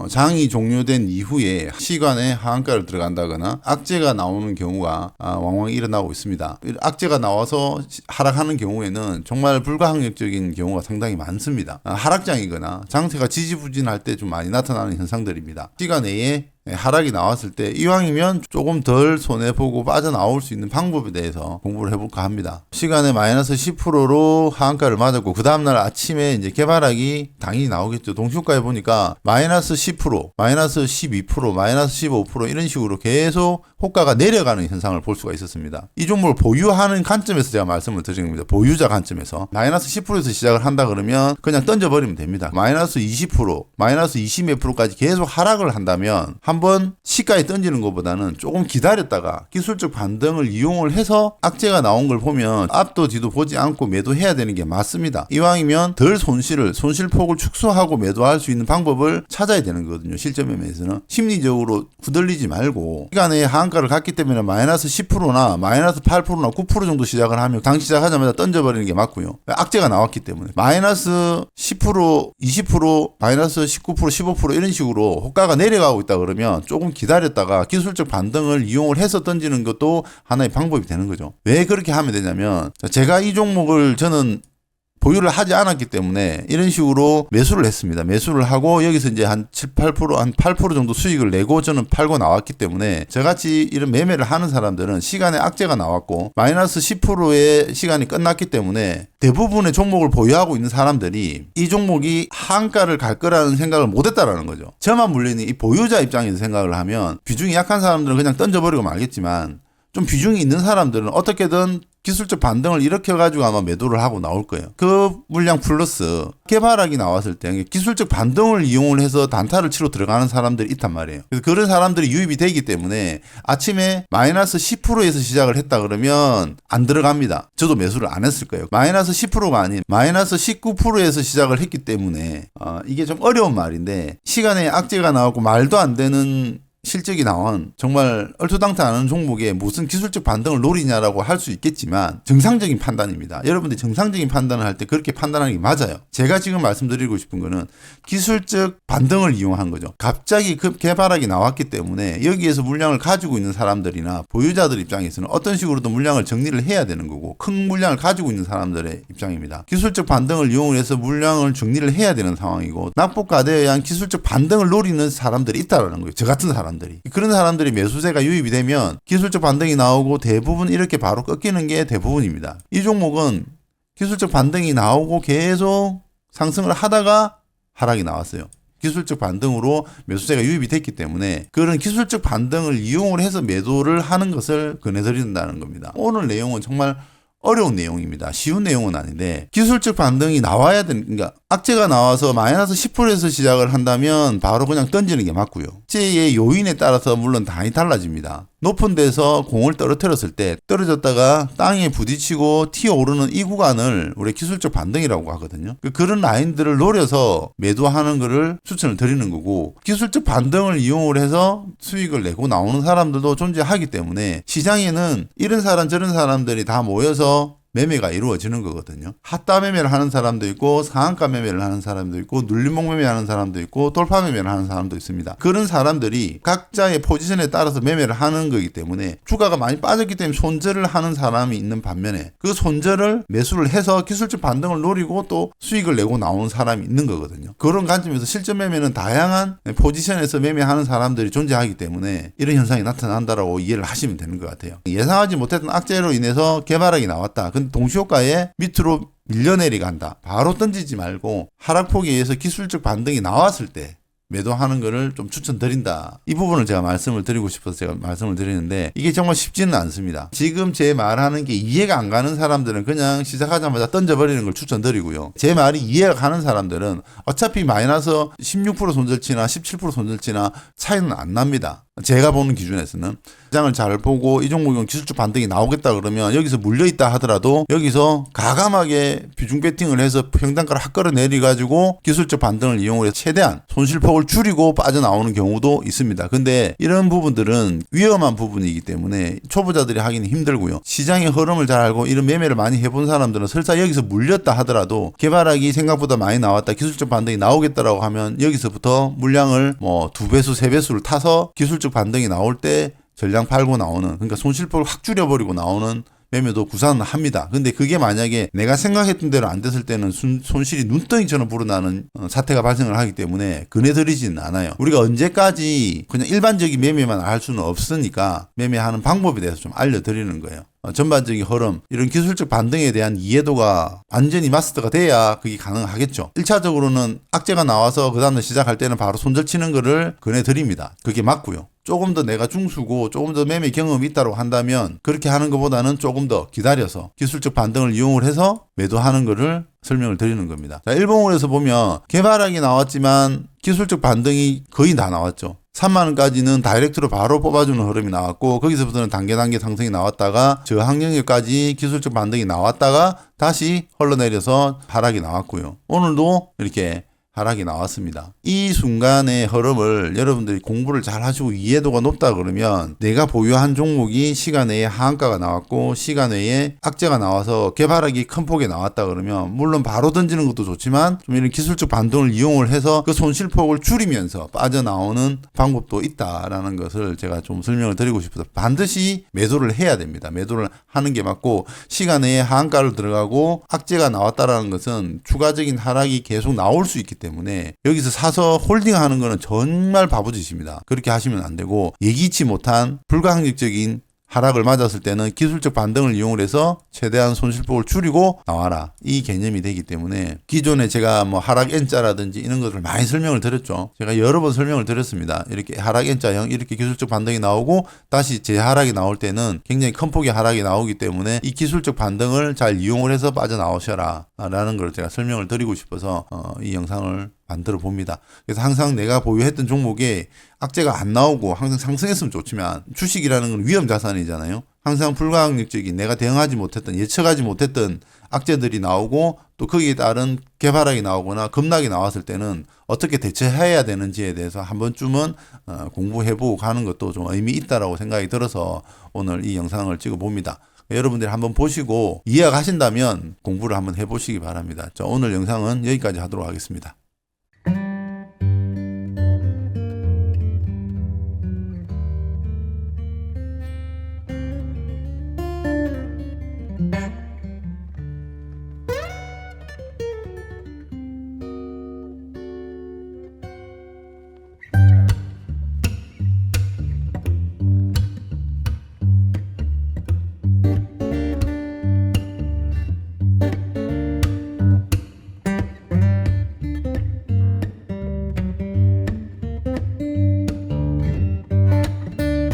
장이 종료된 이후에 시간에 하한가를 들어간다거나 악재가 나오는 경우가 왕왕 일어나고 있습니다. 악재가 나와서 하락하는 경우에는 정말 불가항력적인 경우가 상당히 많습니다. 하락장이거나 장세가 지지부진할 때 좀 많이 나타나는 현상들입니다. 시간 내에 하락이 나왔을 때 이왕이면 조금 덜 손해보고 빠져나올 수 있는 방법에 대해서 공부를 해볼까 합니다. 시간에 마이너스 10%로 하한가를 맞았고 그 다음날 아침에 이제 개발하기 당연히 나오겠죠. 동시효과에 보니까 마이너스 10%, 마이너스 12%, 마이너스 15% 이런 식으로 계속 호가가 내려가는 현상을 볼 수가 있었습니다. 이 종목을 보유하는 관점에서 제가 말씀을 드리는 겁니다. 보유자 관점에서 마이너스 10%에서 시작을 한다 그러면 그냥 던져버리면 됩니다. 마이너스 20%, 마이너스 20 몇 프로까지 계속 하락을 한다면 한번 시가에 던지는 것보다는 조금 기다렸다가 기술적 반등을 이용을 해서 악재가 나온 걸 보면 앞도 뒤도 보지 않고 매도해야 되는 게 맞습니다. 이왕이면 덜 손실폭을 축소하고 매도할 수 있는 방법을 찾아야 되는 거거든요. 실전 매매에서는 심리적으로 후들리지 말고 시간에 하한가를 갔기 때문에 마이너스 10%나 마이너스 8%나 9% 정도 시작을 하면 당 시작하자마자 던져버리는 게 맞고요. 악재가 나왔기 때문에 마이너스 10%, 20%, 마이너스 19%, 15% 이런 식으로 호가가 내려가고 있다 그러면 조금 기다렸다가 기술적 반등을 이용을 해서 던지는 것도 하나의 방법이 되는 거죠. 왜 그렇게 하면 되냐면 제가 이 종목을 저는 보유를 하지 않았기 때문에 이런 식으로 매수를 했습니다. 매수를 하고 여기서 이제 한 7, 8%, 한 8% 정도 수익을 내고 저는 팔고 나왔기 때문에 저같이 이런 매매를 하는 사람들은 시간에 악재가 나왔고 마이너스 10%의 시간이 끝났기 때문에 대부분의 종목을 보유하고 있는 사람들이 이 종목이 하한가를 갈 거라는 생각을 못 했다라는 거죠. 저만 물리는 이 보유자 입장에서 생각을 하면 비중이 약한 사람들은 그냥 던져버리고 말겠지만 좀 비중이 있는 사람들은 어떻게든 기술적 반등을 일으켜가지고 아마 매도를 하고 나올 거예요. 그 물량 플러스 개발하기 나왔을 때 기술적 반등을 이용을 해서 단타를 치러 들어가는 사람들이 있단 말이에요. 그래서 그런 사람들이 유입이 되기 때문에 아침에 마이너스 10%에서 시작을 했다 그러면 안 들어갑니다. 저도 매수를 안 했을 거예요. 마이너스 10%가 아닌 마이너스 19%에서 시작을 했기 때문에 이게 좀 어려운 말인데 시간에 악재가 나왔고 말도 안 되는 실적이 나온 정말 얼토당토 않은 종목에 무슨 기술적 반등을 노리냐라고 할 수 있겠지만 정상적인 판단입니다. 여러분들이 정상적인 판단을 할 때 그렇게 판단하는 게 맞아요. 제가 지금 말씀드리고 싶은 거는 기술적 반등을 이용한 거죠. 갑자기 급 개발하기 나왔기 때문에 여기에서 물량을 가지고 있는 사람들이나 보유자들 입장에서는 어떤 식으로든 물량을 정리를 해야 되는 거고 큰 물량을 가지고 있는 사람들의 입장입니다. 기술적 반등을 이용해서 물량을 정리를 해야 되는 상황이고 낙폭과대에 의한 기술적 반등을 노리는 사람들이 있다는 거예요. 저 같은 사람들이. 그런 사람들이 매수세가 유입이 되면 기술적 반등이 나오고 대부분 이렇게 바로 꺾이는 게 대부분입니다. 이 종목은 기술적 반등이 나오고 계속 상승을 하다가 하락이 나왔어요. 기술적 반등으로 매수세가 유입이 됐기 때문에 그런 기술적 반등을 이용을 해서 매도를 하는 것을 권해드린다는 겁니다. 오늘 내용은 정말 어려운 내용입니다. 쉬운 내용은 아닌데 기술적 반등이 나와야 되는 그러니까 악재가 나와서 마이너스 10%에서 시작을 한다면 바로 그냥 던지는 게 맞고요. 악재의 요인에 따라서 물론 많이 달라집니다. 높은 데서 공을 떨어뜨렸을 때 떨어졌다가 땅에 부딪히고 튀어오르는 이 구간을 우리 기술적 반등이라고 하거든요. 그런 라인들을 노려서 매도하는 것을 추천을 드리는 거고 기술적 반등을 이용을 해서 수익을 내고 나오는 사람들도 존재하기 때문에 시장에는 이런 사람 저런 사람들이 다 모여서 매매가 이루어지는 거거든요. 핫다 매매를 하는 사람도 있고 상한가 매매를 하는 사람도 있고 눌림목 매매하는 사람도 있고 돌파 매매를 하는 사람도 있습니다. 그런 사람들이 각자의 포지션에 따라서 매매를 하는 거기 때문에 주가가 많이 빠졌기 때문에 손절을 하는 사람이 있는 반면에 그 손절을 매수를 해서 기술적 반등을 노리고 또 수익을 내고 나오는 사람이 있는 거거든요. 그런 관점에서 실전 매매는 다양한 포지션에서 매매하는 사람들이 존재하기 때문에 이런 현상이 나타난다라고 이해를 하시면 되는 것 같아요. 예상하지 못했던 악재로 인해서 개발하기 나왔다. 근데 동시효과에 밑으로 밀려내리 간다. 바로 던지지 말고 하락폭에 의해서 기술적 반등이 나왔을 때 매도하는 거를 좀 추천드린다. 이 부분을 제가 말씀을 드리고 싶어서 제가 말씀을 드리는데 이게 정말 쉽지는 않습니다. 지금 제 말하는 게 이해가 안 가는 사람들은 그냥 시작하자마자 던져버리는 걸 추천드리고요. 제 말이 이해가 가는 사람들은 어차피 마이너스 16% 손절치나 17% 손절치나 차이는 안 납니다. 제가 보는 기준에서는 시장을 잘 보고 이 종목은 기술적 반등이 나오겠다 그러면 여기서 물려있다 하더라도 여기서 가감하게 비중 배팅을 해서 평단가를 확 끌어내리 가지고 기술적 반등을 이용을 해서 최대한 손실폭을 손실폭을 줄이고 빠져나오는 경우도 있습니다. 근데 이런 부분들은 위험한 부분이기 때문에 초보자들이 하기는 힘들고요. 시장의 흐름을 잘 알고 이런 매매를 많이 해본 사람들은 설사 여기서 물렸다 하더라도 개발하기 생각보다 많이 나왔다, 기술적 반등이 나오겠다라고 하면 여기서부터 물량을 뭐 2배수, 3배수를 타서 기술적 반등이 나올 때 전량 팔고 나오는, 그러니까 손실폭을 확 줄여버리고 나오는 매매도 구사는 합니다. 근데 그게 만약에 내가 생각했던 대로 안 됐을 때는 손실이 눈덩이처럼 불어나는 사태가 발생을 하기 때문에 그네들이지는 않아요. 우리가 언제까지 그냥 일반적인 매매만 할 수는 없으니까 매매하는 방법에 대해서 좀 알려드리는 거예요. 전반적인 흐름, 이런 기술적 반등에 대한 이해도가 완전히 마스터가 돼야 그게 가능하겠죠. 1차적으로는 악재가 나와서 그 다음날 시작할 때는 바로 손절치는 거를 권해드립니다. 그게 맞고요. 조금 더 내가 중수고 조금 더 매매 경험이 있다고 한다면 그렇게 하는 것보다는 조금 더 기다려서 기술적 반등을 이용을 해서 매도하는 거를 설명을 드리는 겁니다. 자, 일봉으로서 보면 개발하기 나왔지만 기술적 반등이 거의 다 나왔죠. 3만원까지는 다이렉트로 바로 뽑아주는 흐름이 나왔고, 거기서부터는 단계 상승이 나왔다가 저항 영역까지 기술적 반등이 나왔다가 다시 흘러내려서 하락이 나왔고요. 오늘도 이렇게 하락이 나왔습니다. 이 순간의 흐름을 여러분들이 공부를 잘 하시고 이해도가 높다 그러면 내가 보유한 종목이 시간 내에 하한가가 나왔고 시간 외에 악재가 나와서 개발하기 큰 폭에 나왔다 그러면 물론 바로 던지는 것도 좋지만 좀 이런 기술적 반등을 이용을 해서 그 손실폭을 줄이면서 빠져나오는 방법도 있다라는 것을 제가 좀 설명을 드리고 싶어서 반드시 매도를 해야 됩니다. 매도를 하는 게 맞고, 시간 내에 하한가를 들어가고 악재가 나왔다라는 것은 추가적인 하락이 계속 나올 수 있기 때문에 여기서 사서 홀딩하는 거는 정말 바보짓입니다. 그렇게 하시면 안 되고, 예기치 못한 불가항력적인 하락을 맞았을 때는 기술적 반등을 이용을 해서 최대한 손실폭을 줄이고 나와라, 이 개념이 되기 때문에 기존에 제가 뭐 하락 N자라든지 이런 것을 많이 설명을 드렸죠. 제가 여러 번 설명을 드렸습니다. 이렇게 하락 N자형, 이렇게 기술적 반등이 나오고 다시 재하락이 나올 때는 굉장히 큰 폭의 하락이 나오기 때문에 이 기술적 반등을 잘 이용을 해서 빠져나오셔라 라는 걸 제가 설명을 드리고 싶어서 이 영상을 만들어 봅니다. 그래서 항상 내가 보유했던 종목에 악재가 안 나오고 항상 상승했으면 좋지만, 주식이라는 건 위험 자산이잖아요. 항상 불가항력적인, 내가 대응하지 못했던, 예측하지 못했던 악재들이 나오고 또 거기에 따른 개발하기 나오거나 급락이 나왔을 때는 어떻게 대처해야 되는지에 대해서 한 번쯤은 공부해보고 가는 것도 좀 의미 있다라고 생각이 들어서 오늘 이 영상을 찍어 봅니다. 여러분들이 한번 보시고 이해가 가신다면 공부를 한번 해보시기 바랍니다. 자, 오늘 영상은 여기까지 하도록 하겠습니다.